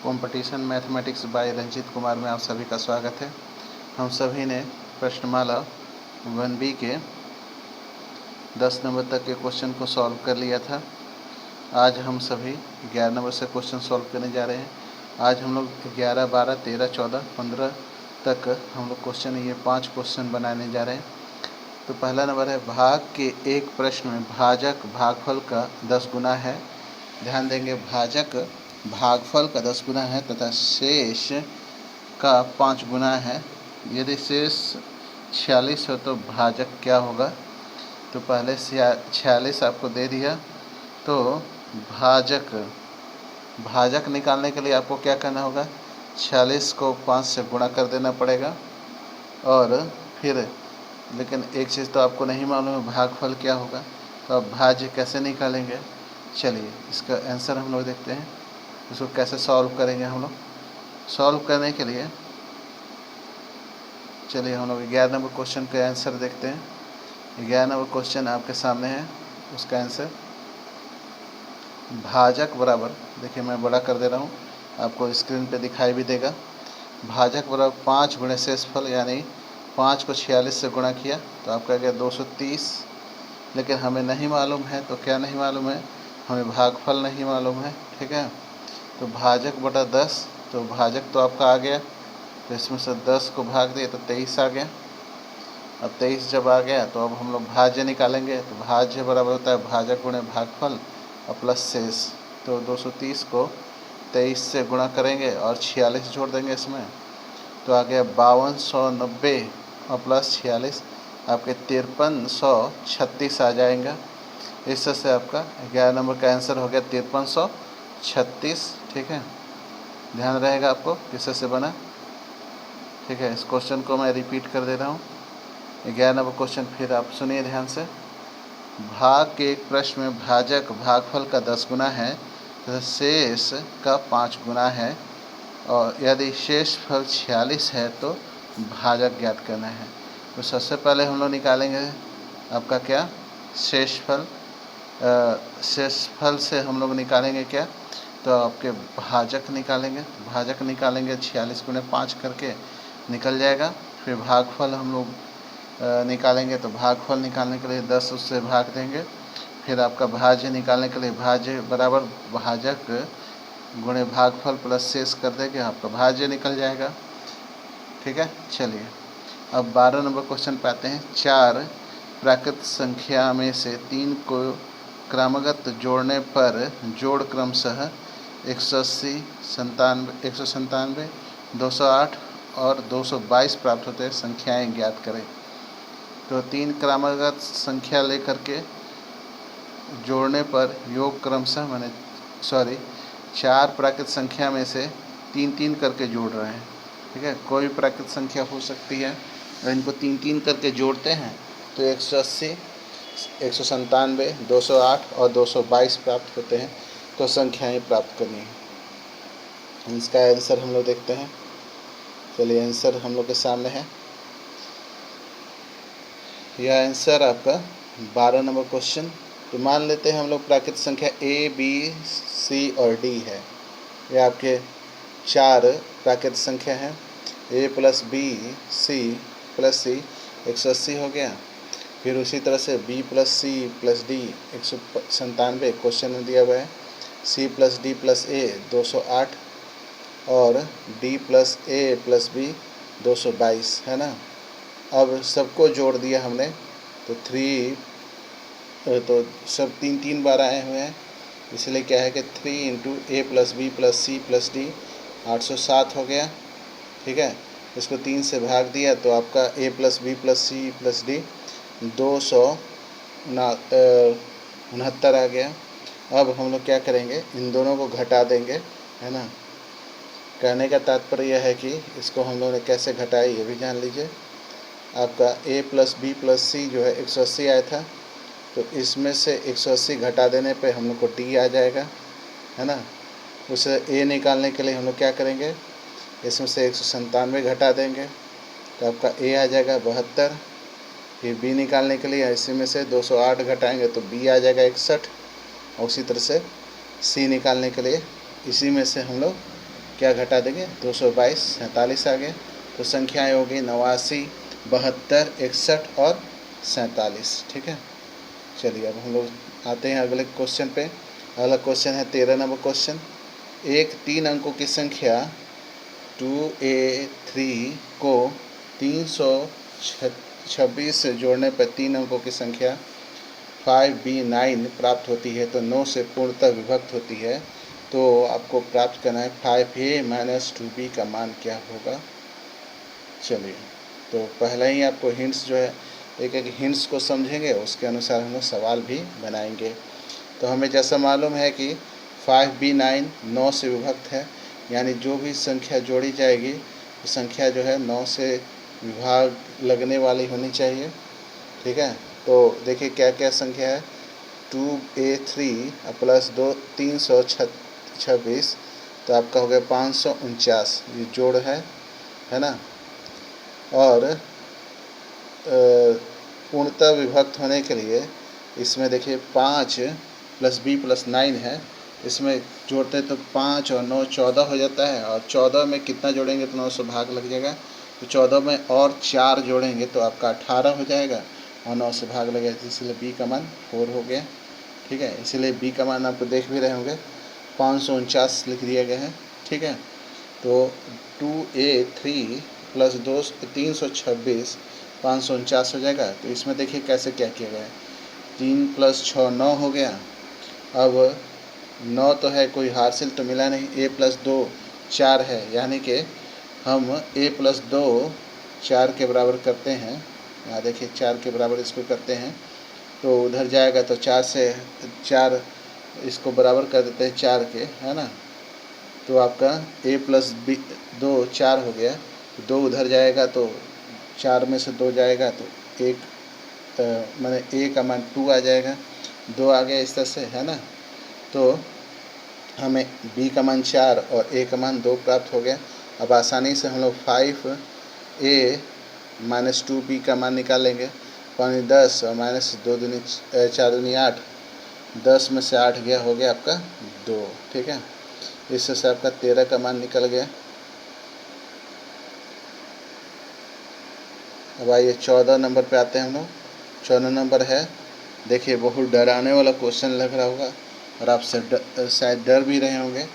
Competition mathematics by Ranjit Kumar में आप सभी का स्वागत है। हम सभी ने प्रश्नमाला 1B के 10 नंबर तक के क्वेश्चन को सॉल्व कर लिया था। आज हम सभी 11 नंबर से क्वेश्चन सॉल्व करने जा रहे हैं। आज हम लोग 11, 12, 13, 14, 15 तक हम लोग क्वेश्चन ये 5 क्वेश्चन बनाने जा रहे हैं। तो पहला नंबर है, भाग के एक प्रश्न में भाजक भागफल का 10 गुना है। ध्यान देंगे, भाजक भागफल का 10 गुना है तथा शेष का 5 गुना है। यदि शेष 46 हो तो भाजक क्या होगा? तो पहले 46 आपको दे दिया, तो भाजक निकालने के लिए आपको क्या करना होगा? 46 को 5 से गुणा कर देना पड़ेगा। और फिर लेकिन एक चीज़ तो आपको नहीं मालूम है, भागफल क्या होगा। तो अब भाज्य कैसे निकालेंगे? चलिए इसका आंसर हम लोग देखते हैं। इसको कैसे सॉल्व करेंगे हम लोग? सॉल्व करने के लिए चलिए हम लोग 11 नंबर क्वेश्चन का आंसर देखते हैं। 11 नंबर क्वेश्चन आपके सामने है। उसका आंसर भाजक बराबर, देखिए मैं बड़ा कर दे रहा हूँ, आपको स्क्रीन पे दिखाई भी देगा। भाजक बराबर 5 गुणे शेषफल, यानी 5 को 46 से गुणा किया तो आपका गया 230। लेकिन हमें नहीं मालूम है, तो क्या नहीं मालूम है? हमें भागफल नहीं मालूम है। ठीक है, तो भाजक बटा 10, तो भाजक तो आपका आ गया, तो इसमें से 10 को भाग दिए तो 23 आ गया। अब 23 जब आ गया तो अब हम लोग भाज्य निकालेंगे। तो भाज्य बराबर होता है भाजक गुणे भागफल और प्लस शेष। तो 230 को 23 से गुणा करेंगे और 46 जोड़ देंगे इसमें, तो आ गया 5290 और प्लस 46 आपके 5336 आ जाएगा। इस तरह से आपका 11 नंबर का आंसर हो गया 5336। ठीक है, ध्यान रहेगा आपको किससे से बना। ठीक है, इस क्वेश्चन को मैं रिपीट कर दे रहा हूँ। 11 नंबर क्वेश्चन फिर आप सुनिए ध्यान से। भाग के एक प्रश्न में भाजक भागफल का 10 गुना है तथा शेष का 5 गुना है, और यदि शेषफल 46 है तो भाजक ज्ञात करना है। तो सबसे पहले हम लोग निकालेंगे आपका क्या? शेषफल। शेषफल से हम लोग निकालेंगे क्या? तो आपके भाजक निकालेंगे। भाजक निकालेंगे 46 गुणे 5 करके निकल जाएगा। फिर भागफल हम लोग निकालेंगे, तो भागफल निकालने के लिए 10 उससे भाग देंगे। फिर आपका भाज्य निकालने के लिए भाज्य बराबर भाजक गुणे भागफल प्लस शेष कर देंगे, आपका भाज्य निकल जाएगा। ठीक है, चलिए अब 12 नंबर क्वेश्चन पे आते हैं। 4 प्राकृत संख्या में से 3 को क्रमगत जोड़ने पर जोड़ क्रमशः 180, 197, 208 और 222 प्राप्त होते हैं। संख्याएं ज्ञात करें। तो 3 क्रमगत संख्या लेकर के जोड़ने पर योग क्रमशः 4 प्राकृत संख्या में से 3-3 करके जोड़ रहे हैं। ठीक है, कोई भी प्राकृत संख्या हो सकती है, और इनको 3-3 करके जोड़ते हैं तो 180, 197, 208 और 222 प्राप्त होते हैं। तो संख्याएं प्राप्त करनी है। इसका आंसर हम लोग देखते हैं। चलिए आंसर हम लोग के सामने है। यह आंसर आपका 12 नंबर क्वेश्चन। तो मान लेते हैं हम लोग प्राकृत संख्या A, B, C और D है। ये आपके 4 प्राकृत संख्या हैं। A plus B C plus C 180 हो गया। फिर उसी तरह से B plus C plus D 197 question में दिया हुआ है। C plus D plus A 208 और D plus A plus B 222 है ना। अब सबको जोड़ दिया हमने, तो सब 3-3 बार आए हुए हैं, इसलिए क्या है कि 3 into A plus B plus C plus D 807 हो गया। ठीक है, इसको 3 से भाग दिया तो आपका A plus B plus C plus D 269 आ गया। अब हम लोग क्या करेंगे? इन दोनों को घटा देंगे, है ना। कहने का तात्पर्य यह है कि इसको हम लोगों ने कैसे घटाया ये भी जान लीजिए। आपका A plus B plus C जो है 180 आया था, तो इसमें से 180 घटा देने पे हम लोग को D आ जाएगा, है ना। उसे A निकालने के लिए हम लोग क्या करेंगे? इसमें से 197 घटा देंगे तो आपका A आ जाएगा 72। फिर B निकालने के लिए इसी में से 208 घटाएंगे तो B आ जाएगा 61। और उसी तरह से C निकालने के लिए इसी में से हम लोग क्या घटा देंगे, 222, 47 आ गया। तो संख्याएँ होगी 89, 72, 61 और 47। ठीक है, चलिए अब हम लोग आते हैं अगले क्वेश्चन पे। अगला क्वेश्चन है 13 नंबर क्वेश्चन। एक 3 अंकों की संख्या 2A3 को 326 से जोड़ने पर 3 अंकों की संख्या 5B9 प्राप्त होती है, तो 9 से पूर्णतः विभक्त होती है। तो आपको प्राप्त करना है 5A माइनस 2B का मान क्या होगा। चलिए, तो पहले ही आपको हिंट्स जो है, एक एक हिंट्स को समझेंगे, उसके अनुसार हम लोग सवाल भी बनाएंगे। तो हमें जैसा मालूम है कि 5B9 9 से विभक्त है, यानी जो भी संख्या जोड़ी जाएगी वो संख्या जो है 9 से विभाग लगने वाली होनी चाहिए। ठीक है, तो देखिए क्या क्या संख्या है, 2A3 प्लस 326, तो आपका हो गया 549, ये जोड़ है ना। और पूर्णतः विभक्त होने के लिए इसमें देखिए 5 + B + 9 है, इसमें जोड़ते तो 5 और 9 14 हो जाता है, और 14 में कितना जोड़ेंगे तो 9 से भाग लग जाएगा, तो 14 में और 4 जोड़ेंगे तो आपका 18 हो जाएगा, और 9 से भाग लगेगा, इसलिए B का मान 4 हो गया। ठीक है, इसलिए B का मान आपको देख भी रहे होंगे 549 लिख दिया गया है। ठीक है, तो 2A3 + 326 549 हो जाएगा। तो इसमें देखिए कैसे क्या किया गया है, 3 + 6 9 हो गया। अब 9 तो है, कोई हासिल तो मिला नहीं, A + 2 4 है, यानी कि हम A + 2 4 के बराबर करते हैं। यहाँ देखिए 4 के बराबर इसको करते हैं, तो उधर जाएगा तो 4 से 4 इसको बराबर कर देते हैं 4 के, है ना। तो आपका A + B 2 4 हो गया, 2 उधर जाएगा तो 4 में से 2 जाएगा तो 1, माने A का मान 2 आ जाएगा, 2 आ गया इस तरह से, है ना। तो हमें B का मान 4 और A का मान 2 प्राप्त हो गया। अब आसानी से हम लोग 5A - 2B का मान निकालेंगे। 5 10 और माइनस 2 दूनी 4 दूनी 8, 10 में से 8 गया, हो गया आपका 2। ठीक है, इससे से आपका 13 का मान निकल गया। अब आइए 14 नंबर पे आते हैं हम लोग। 14 नंबर है, देखिए बहुत डराने वाला क्वेश्चन लग रहा होगा और आप शायद डर भी रहे होंगे,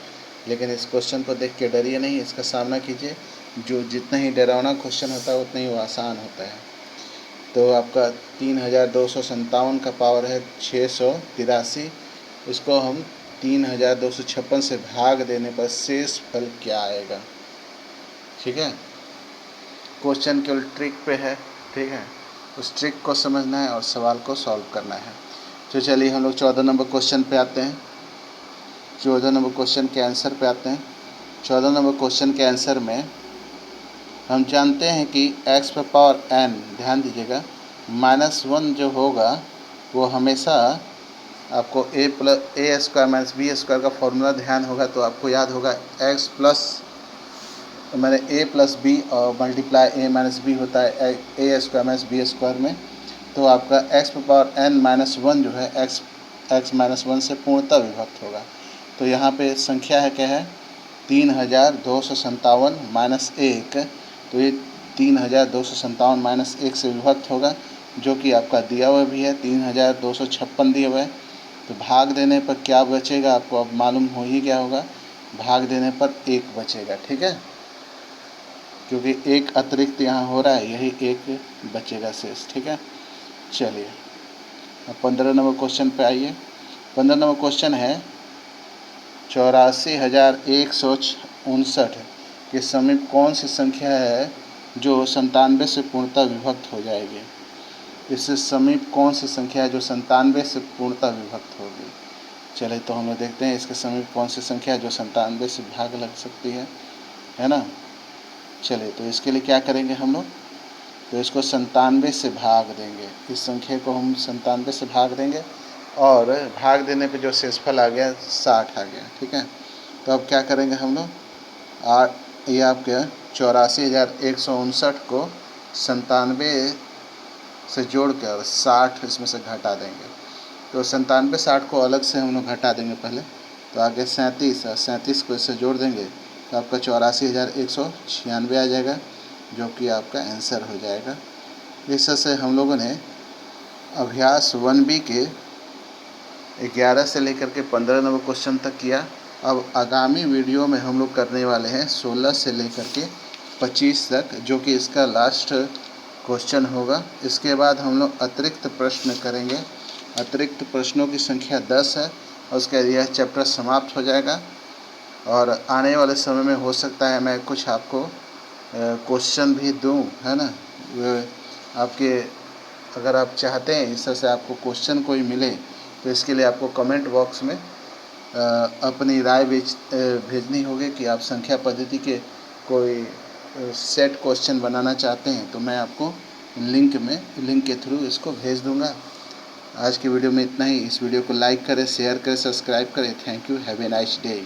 लेकिन इस क्वेश्चन को देख के डरिए नहीं, इसका सामना कीजिए। जो जितना ही डरावना क्वेश्चन होता है उतना ही वो आसान होता है। तो आपका 3257 का पावर है 683, इसको हम 3256 से भाग देने पर शेष फल क्या आएगा। ठीक है, क्वेश्चन केवल ट्रिक पे है। ठीक है, उस ट्रिक को समझना है और सवाल को सॉल्व करना है। तो चलिए हम लोग 14 नंबर क्वेश्चन पे आते हैं। 14 नंबर क्वेश्चन के आंसर पे आते हैं। 14 नंबर क्वेश्चन के आंसर में हम जानते हैं कि x⁴n, ध्यान दीजिएगा, -1 जो होगा वो हमेशा आपको a² - b² का फॉर्मूला ध्यान होगा, तो आपको याद होगा x प्लस मैंने a + b और मल्टीप्लाई a - b होता है a² - b² में। तो आपका x⁴n -1 जो है x -1 से पूर्णतः विभक्त होगा। तो यहाँ पे संख्या है क्या है, 3257 - 1, तो ये 3257 - 1 से विभक्त होगा, जो कि आपका दिया हुआ भी है 3256 दिया हुआ है। तो भाग देने पर क्या बचेगा आपको अब मालूम हो ही गया होगा, भाग देने पर 1 बचेगा। ठीक है, क्योंकि 1 अतिरिक्त यहाँ हो रहा है, यही 1 बचेगा शेष। ठीक है, चलिए अब 15 नंबर क्वेश्चन पे आइए। 15 नंबर क्वेश्चन है 84,159 के समीप कौन सी संख्या है जो 97 से पूर्णतः विभक्त हो जाएगी। इससे समीप कौन सी संख्या है जो 97 से पूर्णतः विभक्त होगी। चलिए तो हम लोग देखते हैं इसके समीप कौन सी संख्या है जो 97 से भाग लग सकती है ना। चलिए तो इसके लिए क्या करेंगे हम लोग, तो इसको 97 से भाग देंगे, इस संख्या को हम 97 से भाग देंगे, और भाग देने पे जो शेषफल आ गया 60 आ गया। ठीक है, तो अब क्या करेंगे हम लोग, ये आपके 84,159 को 97 से जोड़ कर 60 इसमें से घटा देंगे। तो 97 60 को अलग से हम लोग घटा देंगे पहले, तो आगे 37 और 37 को इससे जोड़ देंगे तो आपका 84,196 आ जाएगा, जो कि आपका आंसर हो जाएगा। इस तरह से हम लोगों ने अभ्यास 1B के 11 से लेकर के 15 नंबर क्वेश्चन तक किया। अब आगामी वीडियो में हम लोग करने वाले हैं 16 से लेकर के 25 तक, जो कि इसका लास्ट क्वेश्चन होगा। इसके बाद हम लोग अतिरिक्त प्रश्न करेंगे। अतिरिक्त प्रश्नों की संख्या 10 है और उसका यह चैप्टर समाप्त हो जाएगा। और आने वाले समय में हो सकता है मैं कुछ आपको क्वेश्चन भी दूं, है ना। आपके अगर आप चाहते हैं इस तरह से आपको क्वेश्चन कोई मिले, तो इसके लिए आपको कमेंट बॉक्स में अपनी राय भेजनी होगी कि आप संख्या पद्धति के कोई सेट क्वेश्चन बनाना चाहते हैं, तो मैं आपको लिंक के थ्रू इसको भेज दूंगा। आज की वीडियो में इतना ही। इस वीडियो को लाइक करें, शेयर करें, सब्सक्राइब करें। Thank you. Have a nice day.